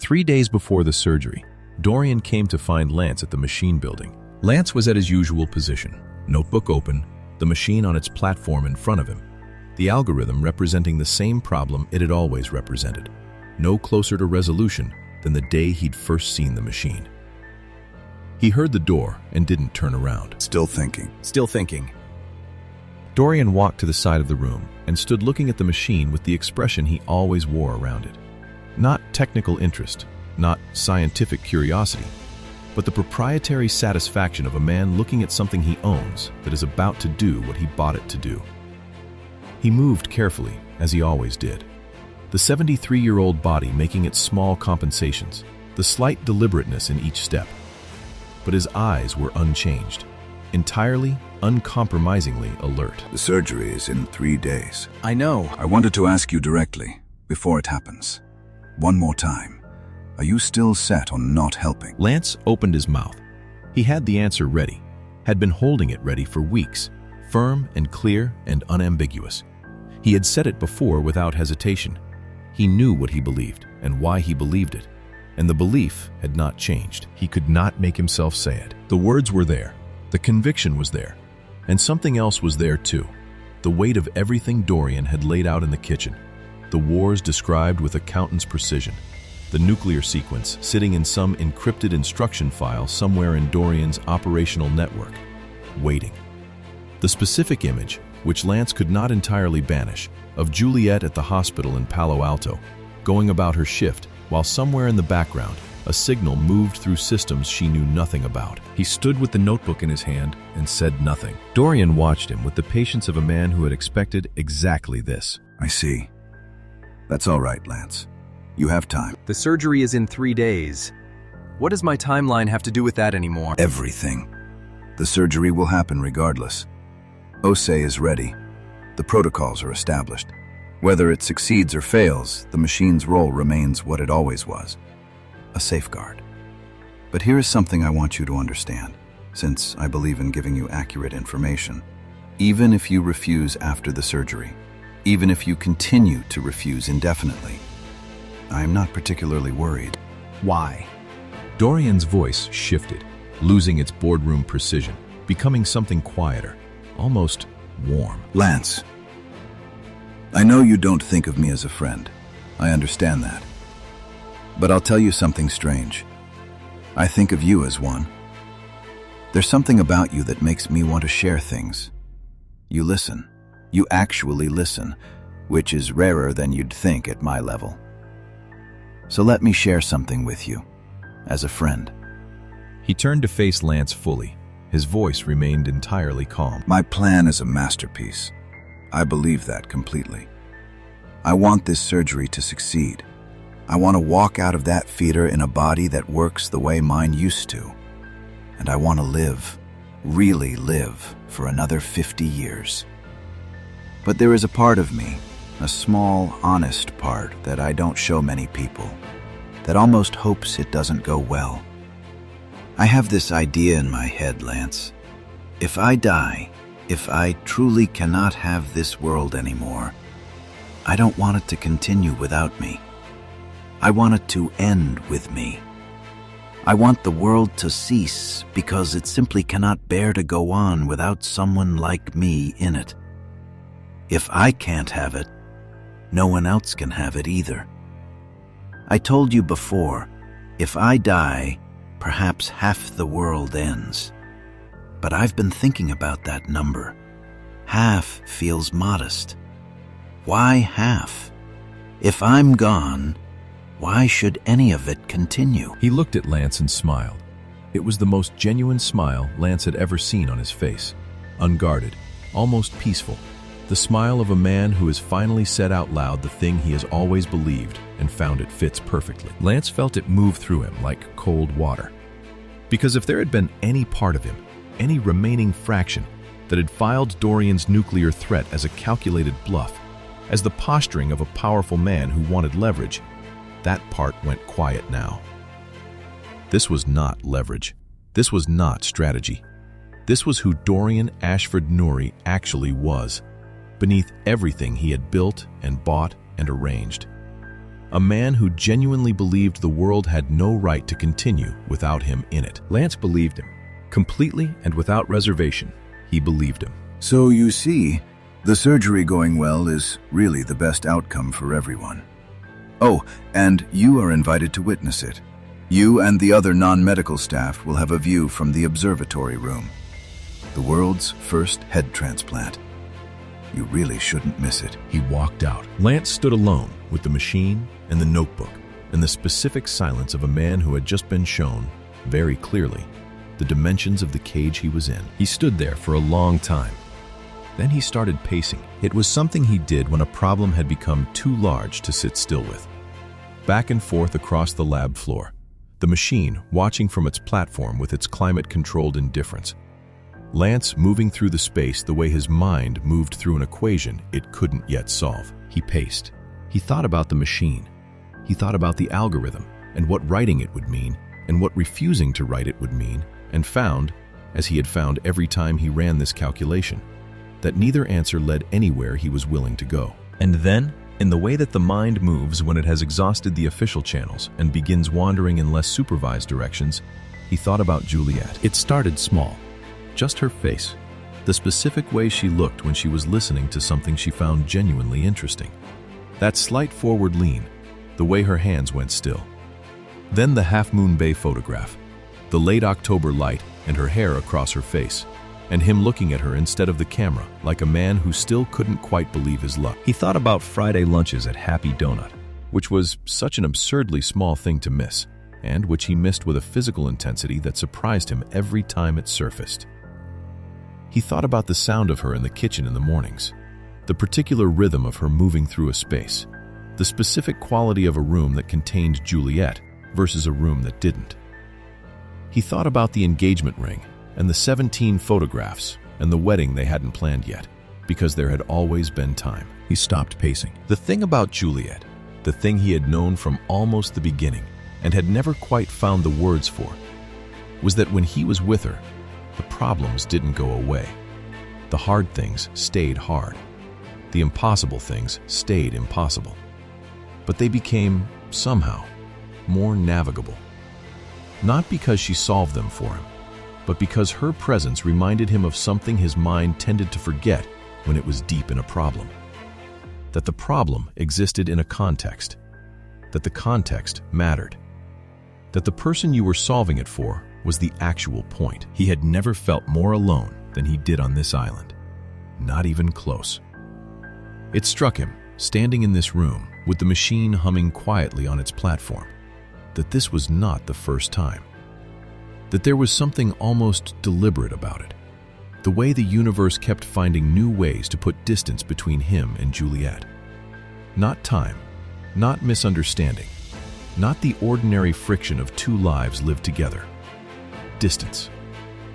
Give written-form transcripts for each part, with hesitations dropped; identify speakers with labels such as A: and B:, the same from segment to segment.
A: 3 days before the surgery, Dorian came to find Lance at the machine building. Lance was at his usual position, notebook open, the machine on its platform in front of him, the algorithm representing the same problem it had always represented, no closer to resolution than the day he'd first seen the machine. He heard the door and didn't turn around.
B: Still thinking.
A: Dorian walked to the side of the room and stood looking at the machine with the expression he always wore around it. Not technical interest, not scientific curiosity, but the proprietary satisfaction of a man looking at something he owns that is about to do what he bought it to do. He moved carefully, as he always did, the 73-year-old body making its small compensations, the slight deliberateness in each step. But his eyes were unchanged, entirely, uncompromisingly alert.
B: The surgery is in 3 days.
C: I know.
B: I wanted to ask you directly, before it happens. One more time. Are you still set on not helping?
A: Lance opened his mouth. He had the answer ready, had been holding it ready for weeks, firm and clear and unambiguous. He had said it before without hesitation. He knew what he believed and why he believed it, and the belief had not changed. He could not make himself say it. The words were there, the conviction was there, and something else was there too. The weight of everything Dorian had laid out in the kitchen, the wars described with accountant's precision, the nuclear sequence sitting in some encrypted instruction file somewhere in Dorian's operational network, waiting. The specific image, which Lance could not entirely banish, of Juliet at the hospital in Palo Alto, going about her shift, while somewhere in the background, a signal moved through systems she knew nothing about. He stood with the notebook in his hand and said nothing. Dorian watched him with the patience of a man who had expected exactly this.
B: I see. That's all right, Lance. You have time.
C: The surgery is in 3 days. What does my timeline have to do with that anymore?
B: Everything. The surgery will happen regardless. Osei is ready. The protocols are established. Whether it succeeds or fails, the machine's role remains what it always was, a safeguard. But here is something I want you to understand, since I believe in giving you accurate information. Even if you refuse after the surgery, even if you continue to refuse indefinitely, I am not particularly worried.
C: Why?
A: Dorian's voice shifted, losing its boardroom precision, becoming something quieter, almost warm.
B: Lance, I know you don't think of me as a friend. I understand that. But I'll tell you something strange. I think of you as one. There's something about you that makes me want to share things. You listen. You actually listen, which is rarer than you'd think at my level. So let me share something with you, as a friend.
A: He turned to face Lance fully. His voice remained entirely calm.
B: My plan is a masterpiece. I believe that completely. I want this surgery to succeed. I want to walk out of that theater in a body that works the way mine used to. And I want to live, really live, for another 50 years. But there is a part of me, a small, honest part that I don't show many people, that almost hopes it doesn't go well. I have this idea in my head, Lance. If I die, if I truly cannot have this world anymore, I don't want it to continue without me. I want it to end with me. I want the world to cease because it simply cannot bear to go on without someone like me in it. If I can't have it, no one else can have it either. I told you before, if I die, perhaps half the world ends. But I've been thinking about that number. Half feels modest. Why half? If I'm gone, why should any of it continue?
A: He looked at Lance and smiled. It was the most genuine smile Lance had ever seen on his face. Unguarded, almost peaceful. The smile of a man who has finally said out loud the thing he has always believed and found it fits perfectly. Lance felt it move through him like cold water. Because if there had been any part of him, any remaining fraction, that had filed Dorian's nuclear threat as a calculated bluff, as the posturing of a powerful man who wanted leverage, that part went quiet now. This was not leverage. This was not strategy. This was who Dorian Ashford Nouri actually was, beneath everything he had built and bought and arranged. a man who genuinely believed the world had no right to continue without him in it. Lance believed him. Completely and without reservation, he believed him.
B: So you see, the surgery going well is really the best outcome for everyone. Oh, and you are invited to witness it. You and the other non-medical staff will have a view from the observatory room. The world's first head transplant. You really shouldn't miss it.
A: He walked out. Lance stood alone with the machine and the notebook and the specific silence of a man who had just been shown, very clearly, the dimensions of the cage he was in. He stood there for a long time. Then he started pacing. It was something he did when a problem had become too large to sit still with. Back and forth across the lab floor, the machine watching from its platform with its climate-controlled indifference. Lance moving through the space the way his mind moved through an equation it couldn't yet solve. He paced. He thought about the machine. He thought about the algorithm and what writing it would mean and what refusing to write it would mean, and found, as he had found every time he ran this calculation, that neither answer led anywhere he was willing to go. And then, in the way that the mind moves when it has exhausted the official channels and begins wandering in less supervised directions, he thought about Juliet. It started small. Just her face, the specific way she looked when she was listening to something she found genuinely interesting. That slight forward lean, the way her hands went still. Then the Half Moon Bay photograph, the late October light and her hair across her face, and him looking at her instead of the camera like a man who still couldn't quite believe his luck. He thought about Friday lunches at Happy Donut, which was such an absurdly small thing to miss, and which he missed with a physical intensity that surprised him every time it surfaced. He thought about the sound of her in the kitchen in the mornings, the particular rhythm of her moving through a space, the specific quality of a room that contained Juliet versus a room that didn't. He thought about the engagement ring and the 17 photographs and the wedding they hadn't planned yet, because there had always been time. He stopped pacing. The thing about Juliet, the thing he had known from almost the beginning and had never quite found the words for, was that when he was with her, the problems didn't go away. The hard things stayed hard. The impossible things stayed impossible. But they became, somehow, more navigable. Not because she solved them for him, but because her presence reminded him of something his mind tended to forget when it was deep in a problem. That the problem existed in a context. That the context mattered. That the person you were solving it for was the actual point. He had never felt more alone than he did on this island. Not even close. It struck him, standing in this room, with the machine humming quietly on its platform, that this was not the first time. That there was something almost deliberate about it. The way the universe kept finding new ways to put distance between him and Juliet. Not time, not misunderstanding, not the ordinary friction of two lives lived together. Distance.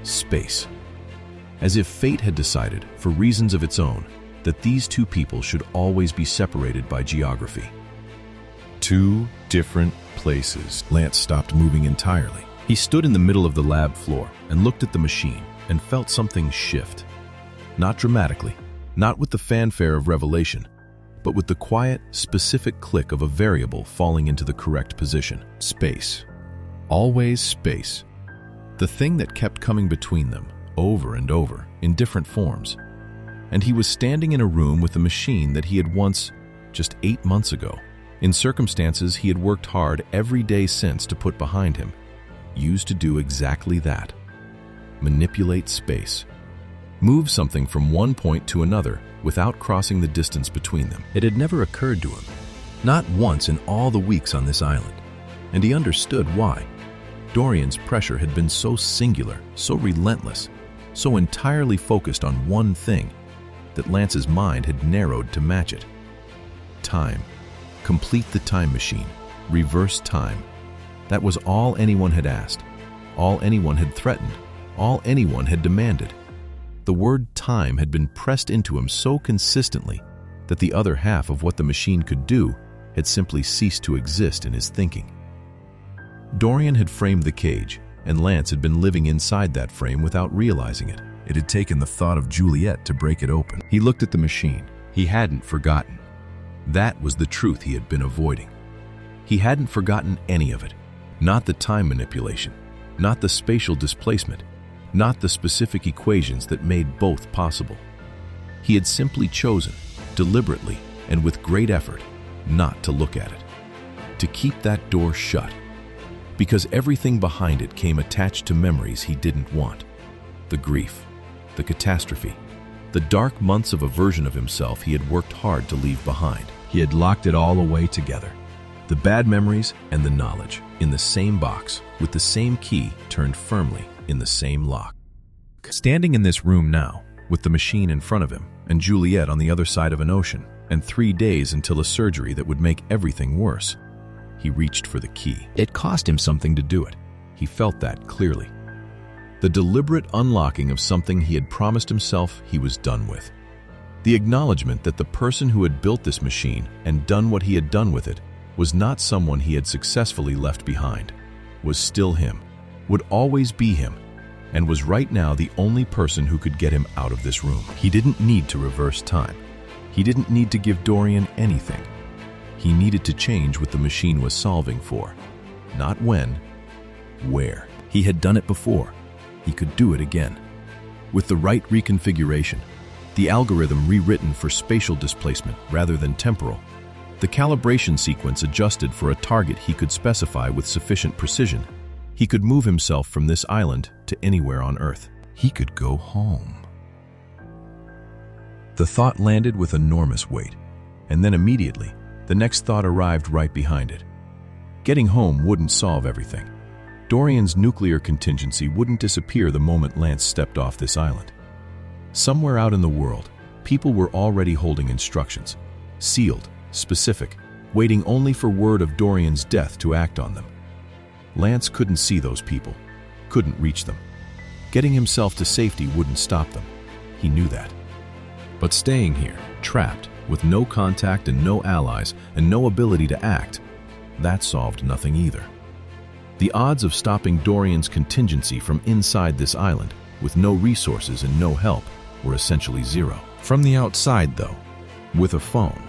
A: Space. As if fate had decided, for reasons of its own, that these two people should always be separated by geography. Two different places. Lance stopped moving entirely. He stood in the middle of the lab floor and looked at the machine and felt something shift. Not dramatically, not with the fanfare of revelation, but with the quiet, specific click of a variable falling into the correct position. Space. Always space. The thing that kept coming between them, over and over, in different forms. And he was standing in a room with a machine that he had once, just 8 months ago, in circumstances he had worked hard every day since to put behind him, used to do exactly that. Manipulate space. Move something from one point to another without crossing the distance between them. It had never occurred to him, not once in all the weeks on this island, and he understood why. Dorian's pressure had been so singular, so relentless, so entirely focused on one thing, that Lance's mind had narrowed to match it. Time. Complete the time machine. Reverse time. That was all anyone had asked, all anyone had threatened, all anyone had demanded. The word time had been pressed into him so consistently that the other half of what the machine could do had simply ceased to exist in his thinking. Dorian had framed the cage, and Lance had been living inside that frame without realizing it. It had taken the thought of Juliet to break it open. He looked at the machine. He hadn't forgotten. That was the truth he had been avoiding. He hadn't forgotten any of it. Not the time manipulation, not the spatial displacement, not the specific equations that made both possible. He had simply chosen, deliberately and with great effort, not to look at it, to keep that door shut, because everything behind it came attached to memories he didn't want. The grief, the catastrophe, the dark months of a version of himself he had worked hard to leave behind. He had locked it all away together. The bad memories and the knowledge in the same box with the same key turned firmly in the same lock. Standing in this room now, with the machine in front of him and Juliet on the other side of an ocean, and 3 days until a surgery that would make everything worse, he reached for the key. It cost him something to do it. He felt that clearly. The deliberate unlocking of something he had promised himself he was done with. The acknowledgement that the person who had built this machine and done what he had done with it was not someone he had successfully left behind, was still him, would always be him, and was right now the only person who could get him out of this room. He didn't need to reverse time. He didn't need to give Dorian anything. He needed to change what the machine was solving for. Not when, where. He had done it before. He could do it again. With the right reconfiguration, the algorithm rewritten for spatial displacement rather than temporal, the calibration sequence adjusted for a target he could specify with sufficient precision, he could move himself from this island to anywhere on Earth. He could go home. The thought landed with enormous weight, and then immediately, the next thought arrived right behind it. Getting home wouldn't solve everything. Dorian's nuclear contingency wouldn't disappear the moment Lance stepped off this island. Somewhere out in the world, people were already holding instructions, sealed, specific, waiting only for word of Dorian's death to act on them. Lance couldn't see those people, couldn't reach them. Getting himself to safety wouldn't stop them. He knew that. But staying here, trapped, with no contact and no allies and no ability to act, that solved nothing either. The odds of stopping Dorian's contingency from inside this island, with no resources and no help, were essentially zero. From the outside, though, with a phone,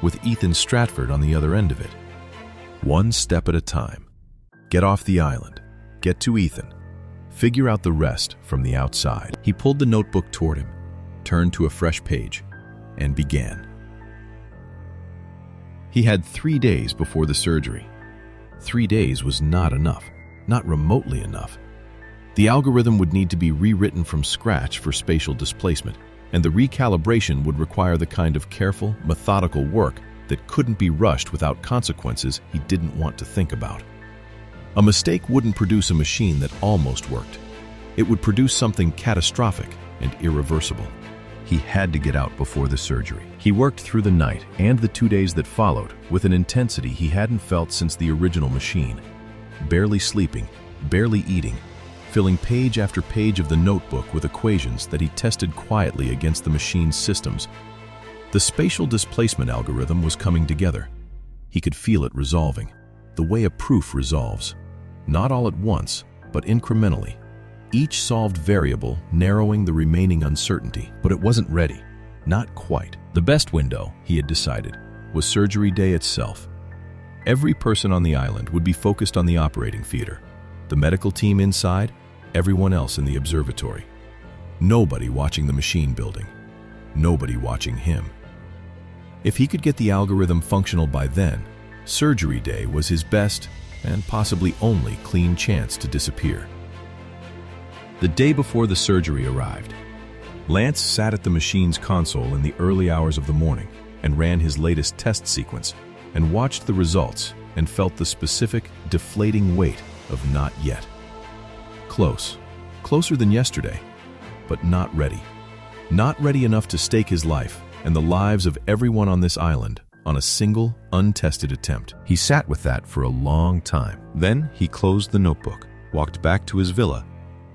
A: with Ethan Stratford on the other end of it. One step at a time. Get off the island. Get to Ethan. Figure out the rest from the outside. He pulled the notebook toward him, turned to a fresh page, and began. He had 3 days before the surgery. 3 days was not enough, not remotely enough. The algorithm would need to be rewritten from scratch for spatial displacement, and the recalibration would require the kind of careful, methodical work that couldn't be rushed without consequences he didn't want to think about. A mistake wouldn't produce a machine that almost worked. It would produce something catastrophic and irreversible. He had to get out before the surgery. He worked through the night and the 2 days that followed with an intensity he hadn't felt since the original machine. Barely sleeping, barely eating, filling page after page of the notebook with equations that he tested quietly against the machine's systems. The spatial displacement algorithm was coming together. He could feel it resolving, the way a proof resolves. Not all at once, but incrementally. Each solved variable narrowing the remaining uncertainty, but it wasn't ready. Not quite. The best window, he had decided, was surgery day itself. Every person on the island would be focused on the operating theater. The medical team inside, everyone else in the observatory. Nobody watching the machine building. Nobody watching him. If he could get the algorithm functional by then, surgery day was his best and possibly only clean chance to disappear. The day before the surgery arrived, Lance sat at the machine's console in the early hours of the morning and ran his latest test sequence and watched the results and felt the specific, deflating weight of not yet. Close. Closer than yesterday, but not ready. Not ready enough to stake his life and the lives of everyone on this island on a single, untested attempt. He sat with that for a long time. Then he closed the notebook, walked back to his villa,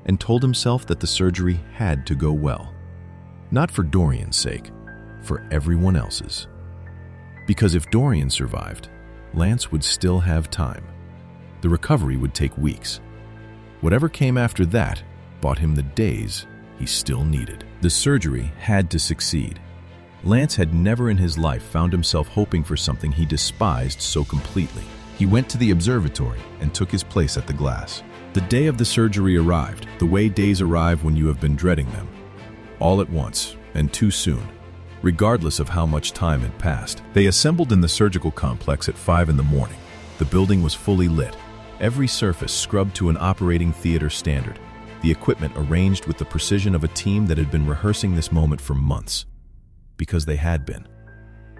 A: and told himself that the surgery had to go well. Not for Dorian's sake, for everyone else's. Because if Dorian survived, Lance would still have time. The recovery would take weeks. Whatever came after that bought him the days he still needed. The surgery had to succeed. Lance had never in his life found himself hoping for something he despised so completely. He went to the observatory and took his place at the glass. The day of the surgery arrived, the way days arrive when you have been dreading them. All at once, and too soon, regardless of how much time had passed. They assembled in the surgical complex at 5 in the morning. The building was fully lit, every surface scrubbed to an operating theater standard, the equipment arranged with the precision of a team that had been rehearsing this moment for months. Because they had been.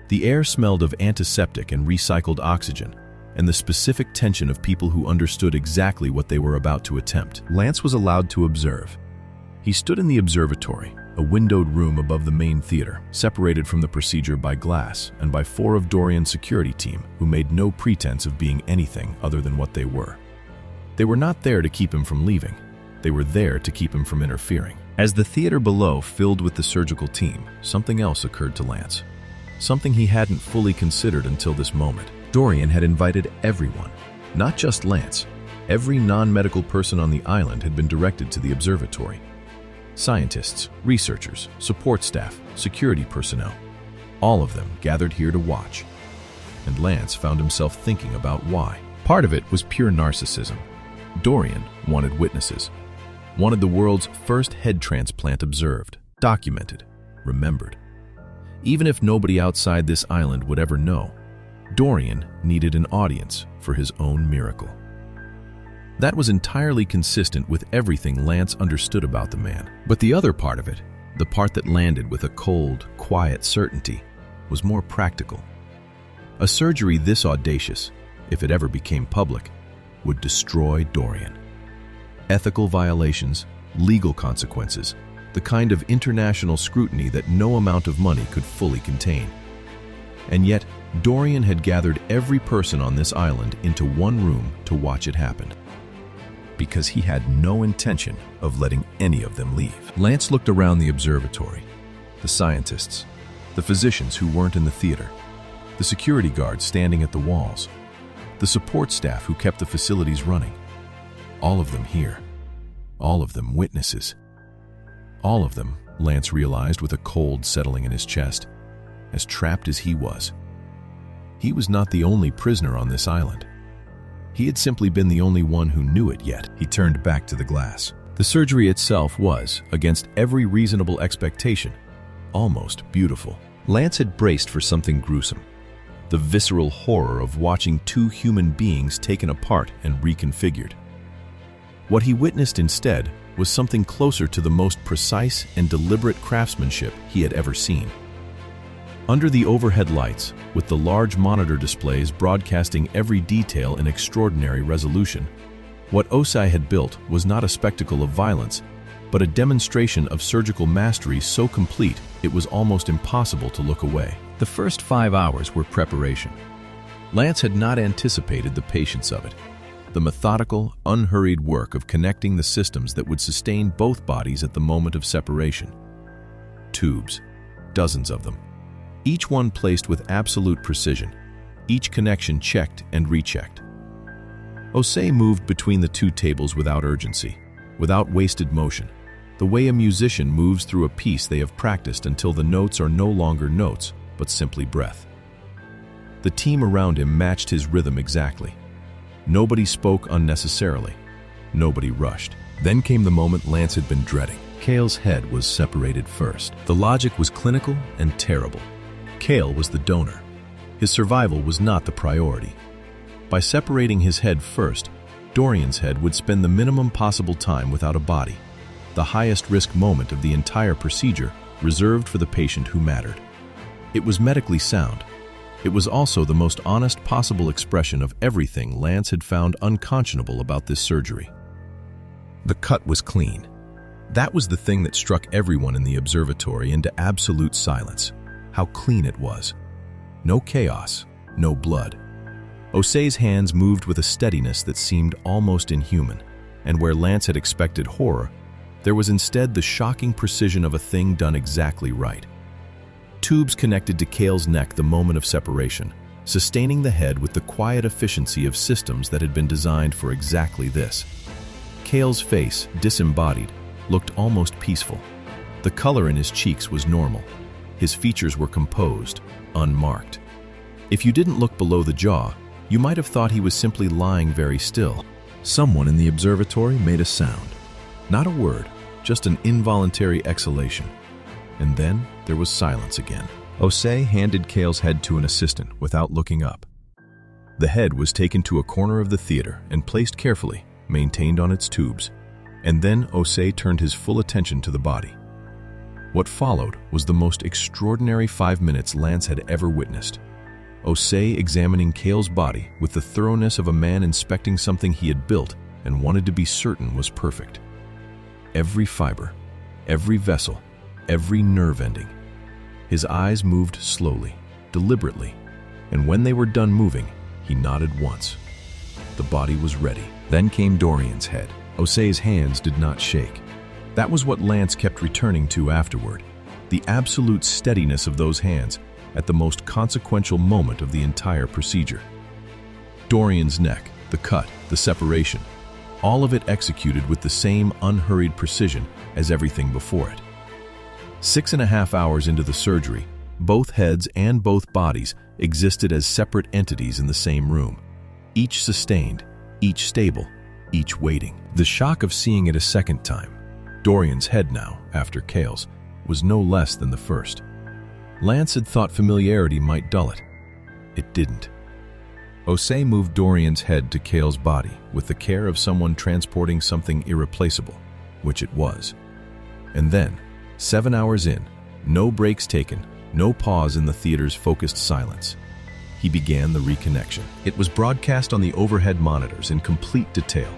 A: The air smelled of antiseptic and recycled oxygen, and the specific tension of people who understood exactly what they were about to attempt. Lance was allowed to observe. He stood in the observatory, a windowed room above the main theater, separated from the procedure by glass and by 4 of Dorian's security team who made no pretense of being anything other than what they were. They were not there to keep him from leaving. They were there to keep him from interfering. As the theater below filled with the surgical team, something else occurred to Lance. Something he hadn't fully considered until this moment. Dorian had invited everyone, not just Lance. Every non-medical person on the island had been directed to the observatory. Scientists, researchers, support staff, security personnel, all of them gathered here to watch. And Lance found himself thinking about why. Part of it was pure narcissism. Dorian wanted witnesses. Wanted the world's first head transplant observed, documented, remembered. Even if nobody outside this island would ever know, Dorian needed an audience for his own miracle. That was entirely consistent with everything Lance understood about the man. But the other part of it, the part that landed with a cold, quiet certainty, was more practical. A surgery this audacious, if it ever became public, would destroy Dorian. Ethical violations, legal consequences, the kind of international scrutiny that no amount of money could fully contain. And yet, Dorian had gathered every person on this island into one room to watch it happen. Because he had no intention of letting any of them leave. Lance looked around the observatory. The scientists, the physicians who weren't in the theater, the security guards standing at the walls, the support staff who kept the facilities running. All of them here. All of them witnesses. All of them, Lance realized with a cold settling in his chest, as trapped as he was. He was not the only prisoner on this island. He had simply been the only one who knew it yet. He turned back to the glass. The surgery itself was, against every reasonable expectation, almost beautiful. Lance had braced for something gruesome. The visceral horror of watching 2 human beings taken apart and reconfigured. What he witnessed instead was something closer to the most precise and deliberate craftsmanship he had ever seen. Under the overhead lights, with the large monitor displays broadcasting every detail in extraordinary resolution, what Osei had built was not a spectacle of violence, but a demonstration of surgical mastery so complete it was almost impossible to look away. The first 5 hours were preparation. Lance had not anticipated the patience of it, the methodical, unhurried work of connecting the systems that would sustain both bodies at the moment of separation. Tubes, dozens of them. Each one placed with absolute precision, each connection checked and rechecked. Osei moved between the 2 tables without urgency, without wasted motion, the way a musician moves through a piece they have practiced until the notes are no longer notes, but simply breath. The team around him matched his rhythm exactly. Nobody spoke unnecessarily. Nobody rushed. Then came the moment Lance had been dreading. Cale's head was separated first. The logic was clinical and terrible. Cale was the donor. His survival was not the priority. By separating his head first, Dorian's head would spend the minimum possible time without a body, the highest risk moment of the entire procedure reserved for the patient who mattered. It was medically sound. It was also the most honest possible expression of everything Lance had found unconscionable about this surgery. The cut was clean. That was the thing that struck everyone in the observatory into absolute silence. How clean it was. No chaos, no blood. Osei's hands moved with a steadiness that seemed almost inhuman, and where Lance had expected horror, there was instead the shocking precision of a thing done exactly right. Tubes connected to Cale's neck the moment of separation, sustaining the head with the quiet efficiency of systems that had been designed for exactly this. Cale's face, disembodied, looked almost peaceful. The color in his cheeks was normal. His features were composed, unmarked. If you didn't look below the jaw, You might have thought he was simply lying very still. Someone in the observatory made a sound. Not a word, just an involuntary exhalation. And then there was silence again. Osei handed Cale's head to an assistant without looking up. The head was taken to a corner of the theater and placed carefully, maintained on its tubes. And then Osei turned his full attention to the body. What followed was the most extraordinary 5 minutes Lance had ever witnessed. Osei examining Cale's body with the thoroughness of a man inspecting something he had built and wanted to be certain was perfect. Every fiber, every vessel, every nerve ending. His eyes moved slowly, deliberately, and when they were done moving, he nodded once. The body was ready. Then came Dorian's head. Osei's hands did not shake. That was what Lance kept returning to afterward, the absolute steadiness of those hands at the most consequential moment of the entire procedure. Dorian's neck, the cut, the separation, all of it executed with the same unhurried precision as everything before it. 6.5 hours into the surgery, both heads and both bodies existed as separate entities in the same room, each sustained, each stable, each waiting. The shock of seeing it a second time, Dorian's head now, after Cale's, was no less than the first. Lance had thought familiarity might dull it. It didn't. Osei moved Dorian's head to Cale's body with the care of someone transporting something irreplaceable, which it was. And then, 7 hours in, no breaks taken, no pause in the theater's focused silence, he began the reconnection. It was broadcast on the overhead monitors in complete detail,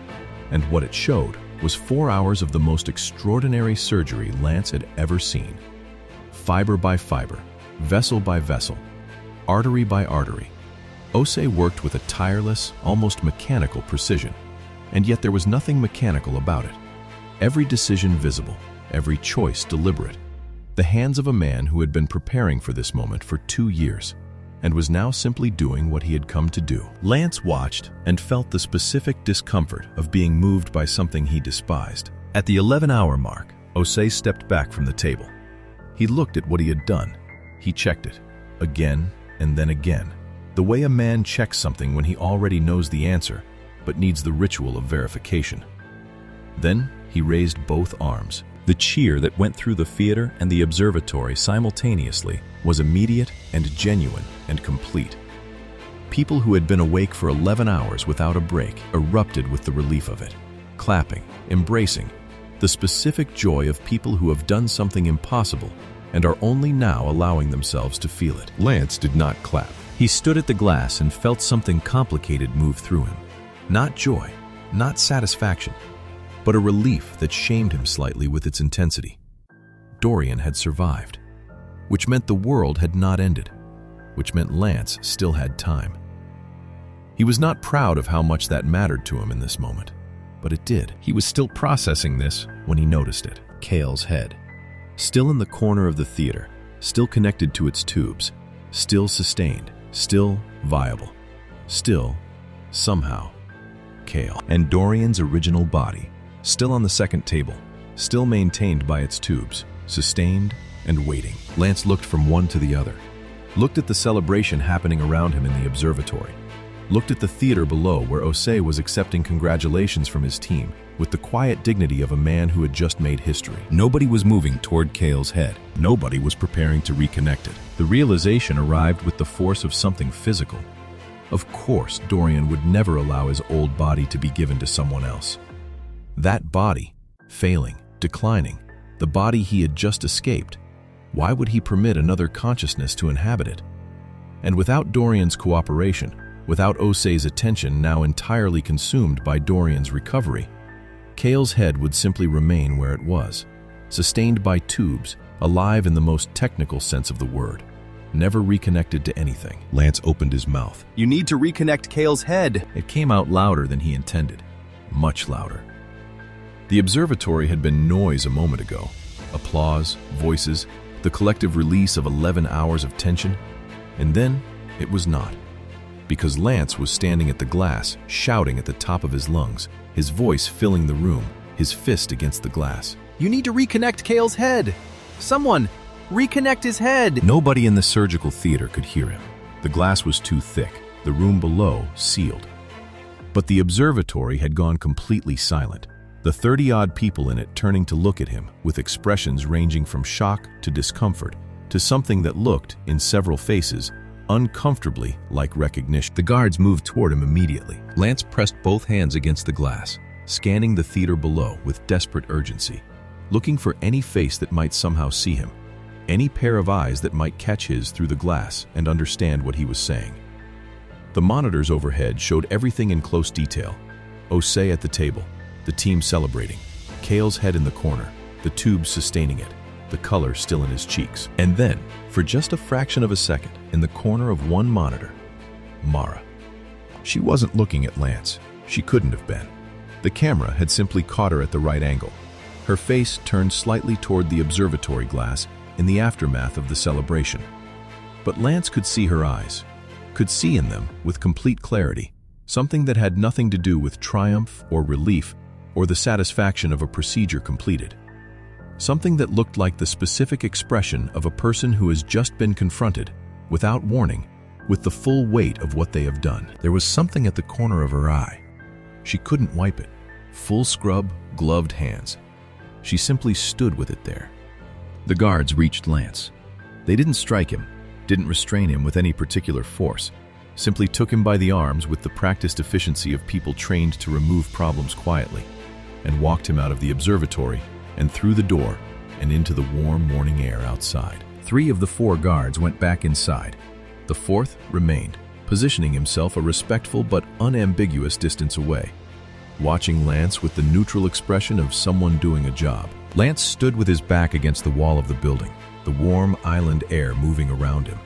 A: and what it showed was 4 hours of the most extraordinary surgery Lance had ever seen. Fiber by fiber, vessel by vessel, artery by artery. Osei worked with a tireless, almost mechanical precision, and yet there was nothing mechanical about it. Every decision visible, every choice deliberate. The hands of a man who had been preparing for this moment for 2 years, and was now simply doing what he had come to do. Lance watched and felt the specific discomfort of being moved by something he despised. At the 11-hour mark, Osei stepped back from the table. He looked at what he had done. He checked it, again and then again, the way a man checks something when he already knows the answer, but needs the ritual of verification. Then he raised both arms. The cheer that went through the theater and the observatory simultaneously was immediate and genuine and complete. People who had been awake for 11 hours without a break erupted with the relief of it, clapping, embracing, the specific joy of people who have done something impossible and are only now allowing themselves to feel it. Lance did not clap. He stood at the glass and felt something complicated move through him. Not joy, not satisfaction, but a relief that shamed him slightly with its intensity. Dorian had survived, which meant the world had not ended, which meant Lance still had time. He was not proud of how much that mattered to him in this moment, but it did. He was still processing this when he noticed it. Cale's head, still in the corner of the theater, still connected to its tubes, still sustained, still viable, still, somehow, Cale. And Dorian's original body, still on the second table, still maintained by its tubes, sustained and waiting. Lance looked from one to the other, looked at the celebration happening around him in the observatory, looked at the theater below where Osei was accepting congratulations from his team with the quiet dignity of a man who had just made history. Nobody was moving toward Cale's head. Nobody was preparing to reconnect it. The realization arrived with the force of something physical. Of course, Dorian would never allow his old body to be given to someone else. That body, failing, declining, the body he had just escaped, why would he permit another consciousness to inhabit it? And without Dorian's cooperation, without Osei's attention now entirely consumed by Dorian's recovery, Cale's head would simply remain where it was, sustained by tubes, alive in the most technical sense of the word, never reconnected to anything. Lance opened his mouth.
C: You need to reconnect Cale's head.
A: It came out louder than he intended, much louder. The observatory had been noise a moment ago. Applause, voices, the collective release of 11 hours of tension. And then it was not. Because Lance was standing at the glass, shouting at the top of his lungs, his voice filling the room, his fist against the glass.
C: You need to reconnect Cale's head. Someone, reconnect his head.
A: Nobody in the surgical theater could hear him. The glass was too thick. the room below sealed. But the observatory had gone completely silent, the 30-odd people in it turning to look at him with expressions ranging from shock to discomfort to something that looked, in several faces, uncomfortably like recognition. The guards moved toward him immediately. Lance pressed both hands against the glass, scanning the theater below with desperate urgency, looking for any face that might somehow see him, any pair of eyes that might catch his through the glass and understand what he was saying. The monitors overhead showed everything in close detail. Osei at the table, the team celebrating, Kale's head in the corner, the tubes sustaining it, the color still in his cheeks. And then, for just a fraction of a second, in the corner of one monitor, Mara. She wasn't looking at Lance. She couldn't have been. The camera had simply caught her at the right angle. Her face turned slightly toward the observatory glass in the aftermath of the celebration. But Lance could see her eyes, could see in them with complete clarity, something that had nothing to do with triumph or relief or the satisfaction of a procedure completed. Something that looked like the specific expression of a person who has just been confronted, without warning, with the full weight of what they have done. There was something at the corner of her eye. She couldn't wipe it. Full scrub, gloved hands. She simply stood with it there. The guards reached Lance. They didn't strike him, didn't restrain him with any particular force, simply took him by the arms with the practiced efficiency of people trained to remove problems quietly, and walked him out of the observatory and through the door and into the warm morning air outside. 3 of the 4 guards went back inside. The 4th remained, positioning himself a respectful but unambiguous distance away, watching Lance with the neutral expression of someone doing a job. Lance stood with his back against the wall of the building, the warm island air moving around him,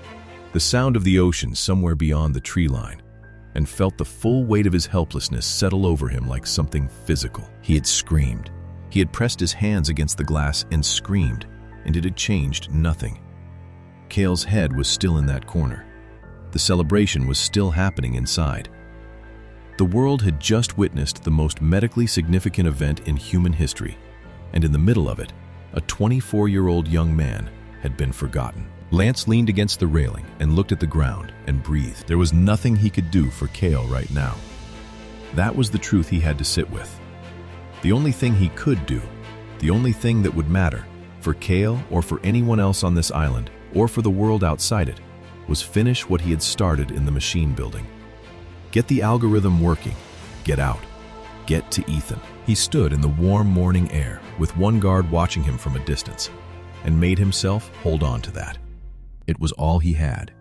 A: the sound of the ocean somewhere beyond the tree line, and felt the full weight of his helplessness settle over him like something physical. He had screamed. He had pressed his hands against the glass and screamed, and it had changed nothing. Kale's head was still in that corner. The celebration was still happening inside. The world had just witnessed the most medically significant event in human history, and in the middle of it, a 24-year-old young man had been forgotten. Lance leaned against the railing and looked at the ground and breathed. There was nothing he could do for Kale right now. That was the truth he had to sit with. The only thing he could do, the only thing that would matter, for Kale or for anyone else on this island, or for the world outside it, was finish what he had started in the machine building. Get the algorithm working. Get out. Get to Ethan. He stood in the warm morning air with one guard watching him from a distance, and made himself hold on to that. It was all he had.